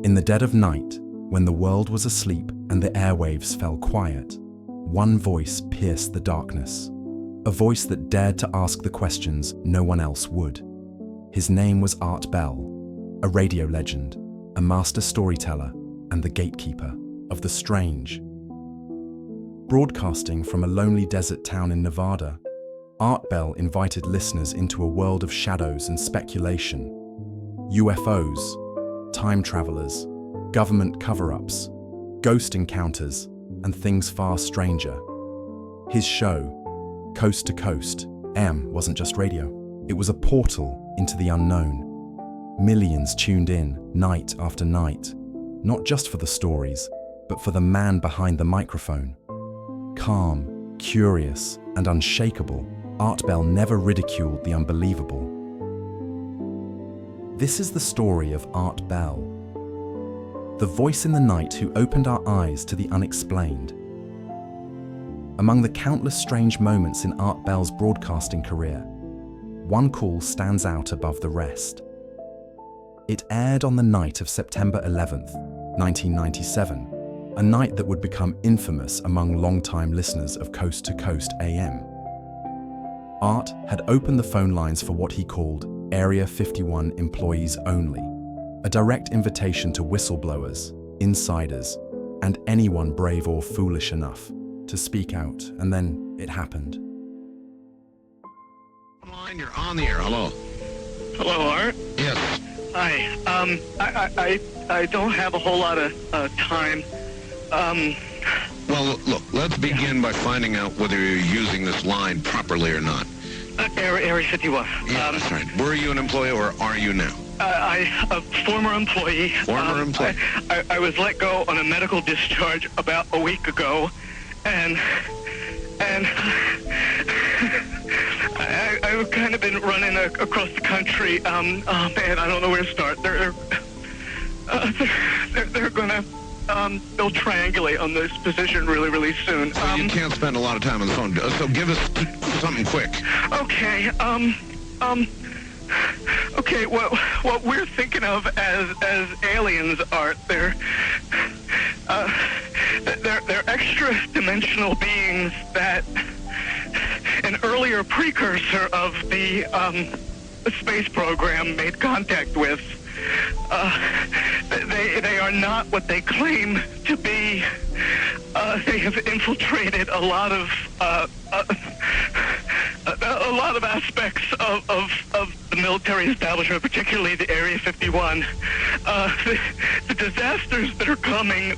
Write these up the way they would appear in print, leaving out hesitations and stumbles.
In the dead of night, when the world was asleep and the airwaves fell quiet, one voice pierced the darkness, a voice that dared to ask the questions no one else would. His name was Art Bell, a radio legend, a master storyteller, and the gatekeeper of the strange. Broadcasting from a lonely desert town in Nevada, Art Bell invited listeners into a world of shadows and speculation. UFOs, time travelers, government cover-ups, ghost encounters, and things far stranger. His show, Coast to Coast AM, wasn't just radio. It was a portal into the unknown. Millions tuned in night after night, not just for the stories, but for the man behind the microphone. Calm, curious, and unshakable, Art Bell never ridiculed the unbelievable. This is the story of Art Bell, the voice in the night who opened our eyes to the unexplained. Among the countless strange moments in Art Bell's broadcasting career, one call stands out above the rest. It aired on the night of September 11th, 1997, a night that would become infamous among long-time listeners of Coast to Coast AM. Art had opened the phone lines for what he called Area 51 employees only, a direct invitation to whistleblowers, insiders, and anyone brave or foolish enough to speak out, and then it happened. Line, you're on the air. Hello. Hello, Art. Yes. Hi. I don't have a whole lot of time. Well, look, let's begin by finding out whether you're using this line properly or not. Area 51. Yeah, that's right. Were you an employee or are you now? A former employee. Former employee. I was let go on a medical discharge about a week ago, and I've kind of been running across the country. Oh man, I don't know where to start. They're gonna they'll triangulate on this position really soon. So you can't spend a lot of time on the phone. So give us something quick. Okay. Okay. What we're thinking of as aliens, Art, they're extra-dimensional beings that an earlier precursor of the space program made contact with. They are not what they claim to be. They have infiltrated a lot of aspects of the military establishment, particularly the Area 51. The disasters that are coming,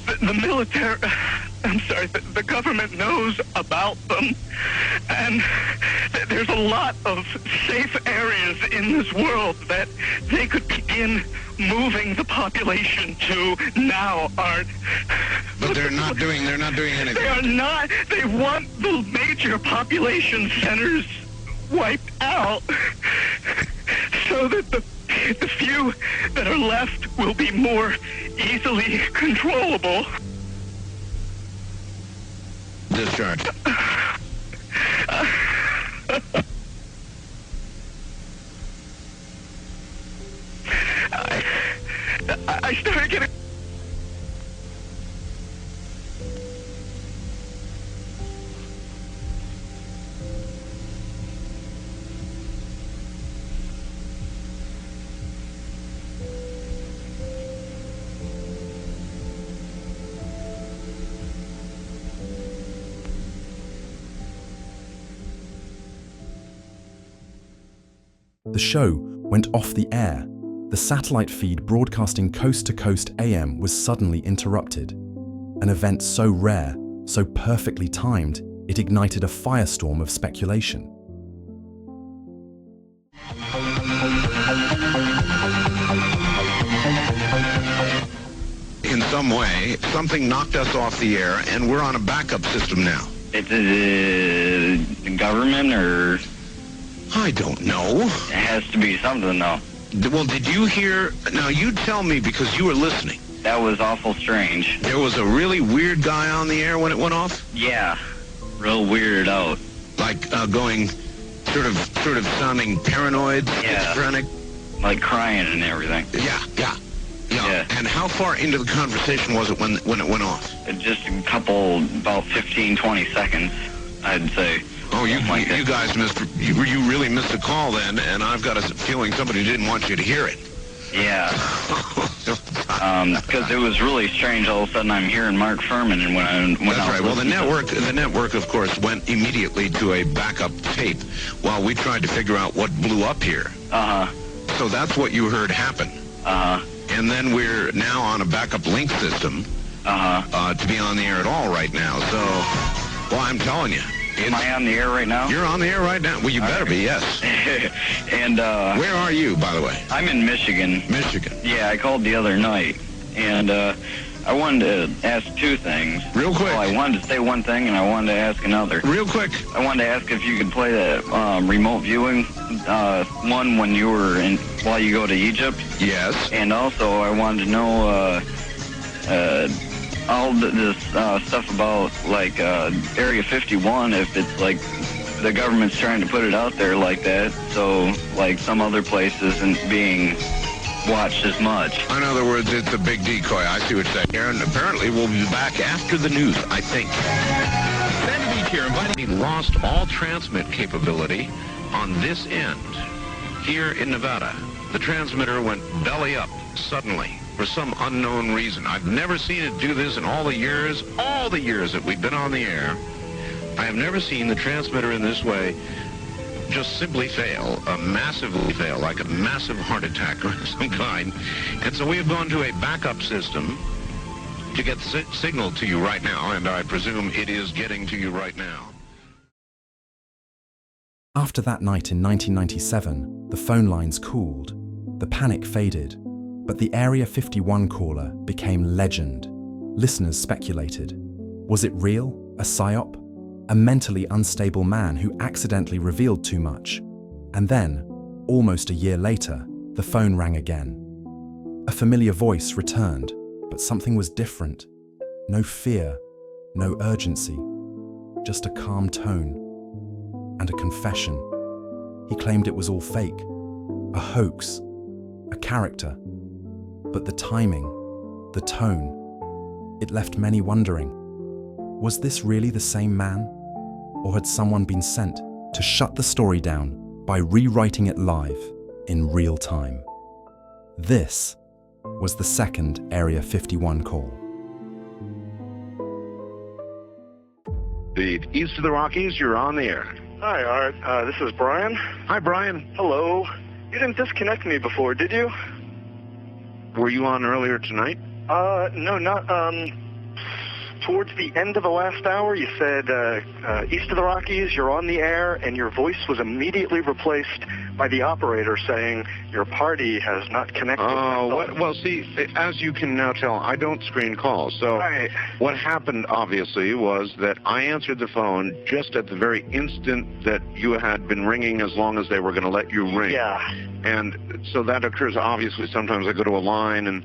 the military, the government knows about them, and there's a lot of safe areas in this world that they could begin moving the population to now, Art. But they're not doing anything. They are not. They want the major population centers wiped out so that the few that are left will be more easily controllable. Discharge. I started getting... The show went off the air. The satellite feed broadcasting Coast to Coast AM was suddenly interrupted. An event so rare, so perfectly timed, it ignited a firestorm of speculation. In some way, something knocked us off the air, and we're on a backup system now. It's the government, or... I don't know. It has to be something, though. Well, did you hear... Now, you tell me, because you were listening. That was awful strange. There was a really weird guy on the air when it went off? Yeah. Real weirded out. Like, going... Sort of sounding paranoid, Yeah. schizophrenic? like crying and everything. Yeah. Yeah. And how far into the conversation was it when it went off? Just a couple, about 15, 20 seconds, I'd say. Oh, you Like that. guys you really missed the call then, and I've got a feeling somebody didn't want you to hear it. Yeah. Because it was really strange. All of a sudden, I'm hearing Mark Furman, and when I That's right. Well, the listening network, of course, went immediately to a backup tape while we tried to figure out what blew up here. So that's what you heard happen. And then we're now on a backup link system to be on the air at all right now. So, well, I'm telling you. Am I on the air right now? You're on the air right now. Well, you better be, yes. And where are you, by the way? I'm in Michigan. Michigan. Yeah, I called the other night, and I wanted to ask two things. Real quick. Well, I wanted to say one thing, and I wanted to ask another. Real quick. I wanted to ask if you could play that remote viewing one when you were while you go to Egypt. Yes. And also, I wanted to know all this stuff about like Area 51, if it's like the government's trying to put it out there like that, so like some other places isn't being watched as much. In other words, it's a big decoy. I see what you're saying here, and apparently we'll be back after the news, I think. Sandy Beach here, inviting me lost all transmit capability on this end. Here in Nevada, the transmitter went belly up suddenly for some unknown reason. I've never seen it do this in all the years that we've been on the air. I have never seen the transmitter in this way just simply fail, massively fail, like a massive heart attack of some kind. And so we have gone to a backup system to get the signal to you right now, and I presume it is getting to you right now. After that night in 1997, the phone lines cooled, the panic faded, but the Area 51 caller became legend. Listeners speculated. Was it real? A psyop? A mentally unstable man who accidentally revealed too much? And then, almost a year later, the phone rang again. A familiar voice returned, but something was different. No fear, no urgency, just a calm tone and a confession. He claimed it was all fake, a hoax, a character. But the timing, the tone, it left many wondering. Was this really the same man? Or had someone been sent to shut the story down by rewriting it live in real time? This was the second Area 51 call. The east of the Rockies, you're on the air. Hi, Art. This is Brian. Hi, Brian. Hello. You didn't disconnect me before, did you? Were you on earlier tonight? No, not, towards the end of the last hour, you said, east of the Rockies, you're on the air, and your voice was immediately replaced by the operator saying, your party has not connected. Oh, well, see, as you can now tell, I don't screen calls. So Right. what happened, obviously, was that I answered the phone just at the very instant that you had been ringing, as long as they were going to let you ring. Yeah. And so that occurs, obviously. Sometimes I go to a line and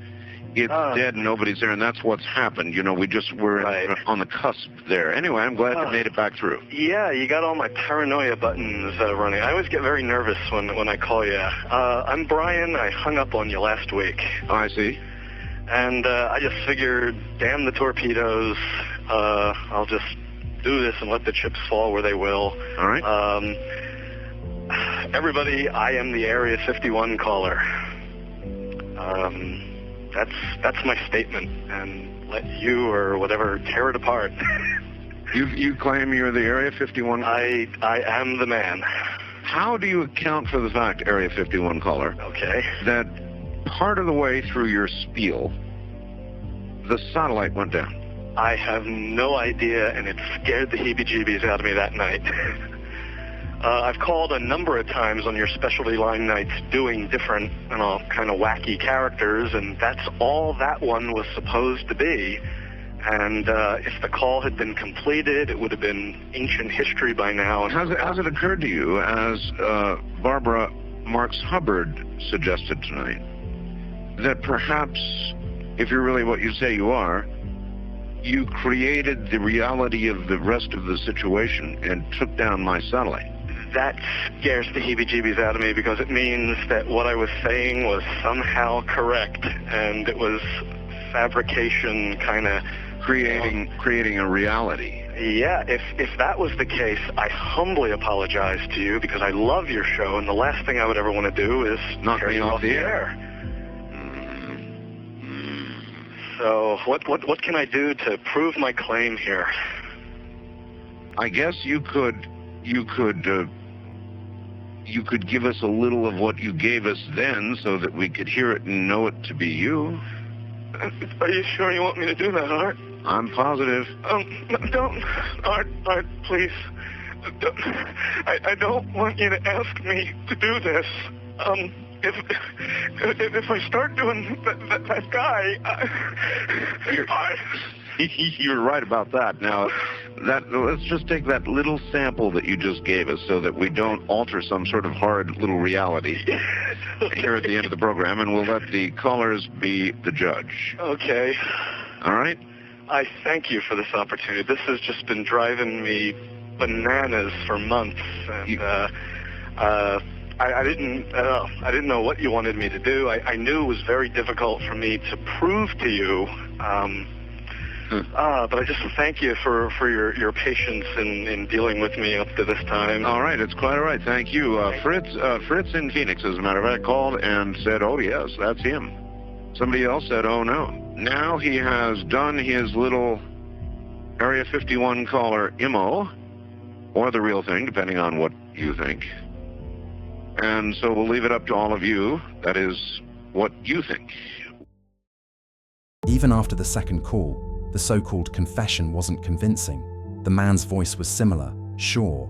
it's dead and nobody's there, and that's what's happened. You know, we just were on the cusp there. Anyway, I'm glad you made it back through. Yeah, you got all my paranoia buttons running. I always get very nervous when I call you. I'm Brian. I hung up on you last week. Oh, I see. And I just figured, damn the torpedoes. I'll just do this and let the chips fall where they will. All right. Everybody, I am the Area 51 caller. That's my statement, and let you or whatever tear it apart. You claim you're the Area 51? I am the man. How do you account for the fact, Area 51 caller, Okay. that part of the way through your spiel, the satellite went down? I have no idea, and it scared the heebie-jeebies out of me that night. I've called a number of times on your specialty line nights doing different, kind of wacky characters, and that's all that one was supposed to be. And if the call had been completed, it would have been ancient history by now. Has it occurred to you, as Barbara Marks Hubbard suggested tonight, that perhaps, if you're really what you say you are, you created the reality of the rest of the situation and took down my satellite? That scares the heebie-jeebies out of me because it means that what I was saying was somehow correct, and it was fabrication, kind of creating a reality. Yeah, if that was the case, I humbly apologize to you because I love your show, and the last thing I would ever want to do is Knock tear me you off the air. So what can I do to prove my claim here? I guess you could give us a little of what you gave us then so that we could hear it and know it to be you. Are you sure you want me to do that, Art? I'm positive. Don't, Art, please. I don't want you to ask me to do this. If I start doing that guy, You're right about that. Now, let's just take that little sample that you just gave us so that we don't alter some sort of hard little reality here at the end of the program, and we'll let the callers be the judge. Okay. All right? I thank you for this opportunity. This has just been driving me bananas for months, and I didn't know what you wanted me to do. I knew it was very difficult for me to prove to you. But I just thank you for your patience in dealing with me up to this time. All right, it's quite all right. Thank you. Fritz in Phoenix, as a matter of fact, called and said, oh, yes, that's him. Somebody else said, oh, no. Now he has done his little Area 51 caller IMO, or the real thing, depending on what you think. And so we'll leave it up to all of you. That is what you think. Even after the second call, the so-called confession wasn't convincing. The man's voice was similar, sure,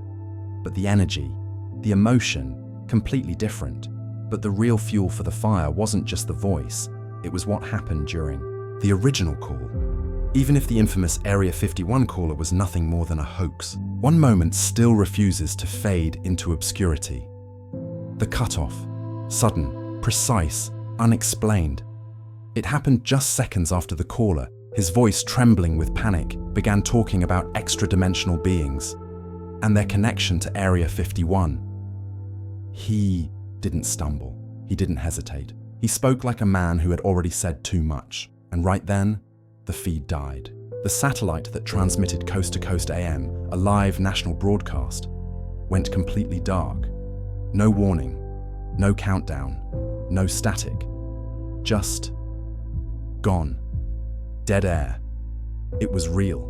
but the energy, the emotion, completely different. But the real fuel for the fire wasn't just the voice, it was what happened during the original call. Even if the infamous Area 51 caller was nothing more than a hoax, one moment still refuses to fade into obscurity. The cutoff, sudden, precise, unexplained. It happened just seconds after the caller, his voice trembling with panic, began talking about extra-dimensional beings and their connection to Area 51. He didn't stumble. He didn't hesitate. He spoke like a man who had already said too much. And right then, the feed died. The satellite that transmitted Coast to Coast AM, a live national broadcast, went completely dark. No warning, no countdown, no static. Just gone. Dead air. It was real.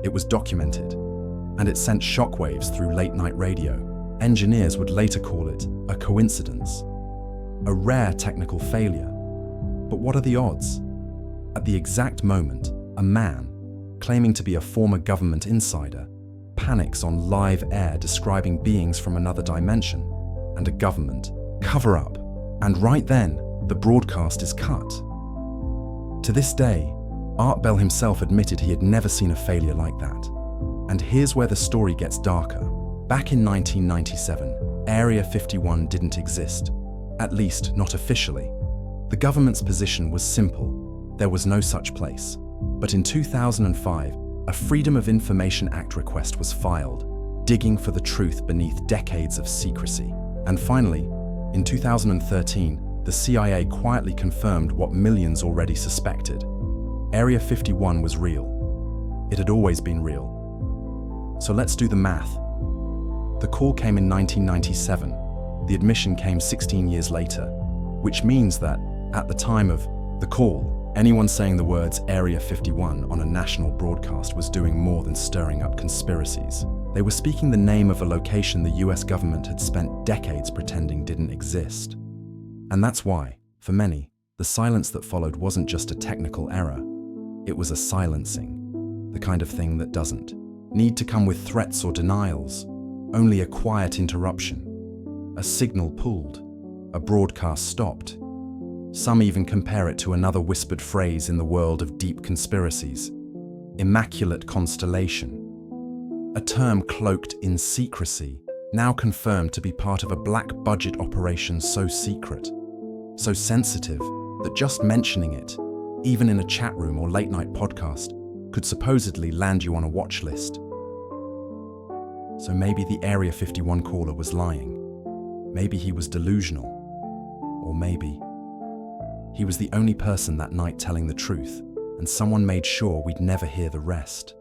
It was documented. And it sent shockwaves through late-night radio. Engineers would later call it a coincidence. A rare technical failure. But what are the odds? At the exact moment, a man, claiming to be a former government insider, panics on live air describing beings from another dimension, and a government cover-up. And right then, the broadcast is cut. To this day, Art Bell himself admitted he had never seen a failure like that. And here's where the story gets darker. Back in 1997, Area 51 didn't exist. At least, not officially. The government's position was simple. There was no such place. But in 2005, a Freedom of Information Act request was filed, digging for the truth beneath decades of secrecy. And finally, in 2013, the CIA quietly confirmed what millions already suspected. Area 51 was real. It had always been real. So let's do the math. The call came in 1997. The admission came 16 years later, which means that, at the time of the call, anyone saying the words Area 51 on a national broadcast was doing more than stirring up conspiracies. They were speaking the name of a location the US government had spent decades pretending didn't exist. And that's why, for many, the silence that followed wasn't just a technical error. It was a silencing, the kind of thing that doesn't need to come with threats or denials, only a quiet interruption. A signal pulled, a broadcast stopped. Some even compare it to another whispered phrase in the world of deep conspiracies: immaculate constellation. A term cloaked in secrecy, now confirmed to be part of a black-budget operation so secret, so sensitive, that just mentioning it, even in a chat room or late-night podcast, could supposedly land you on a watch list. So maybe the Area 51 caller was lying. Maybe he was delusional. Or maybe he was the only person that night telling the truth, and someone made sure we'd never hear the rest.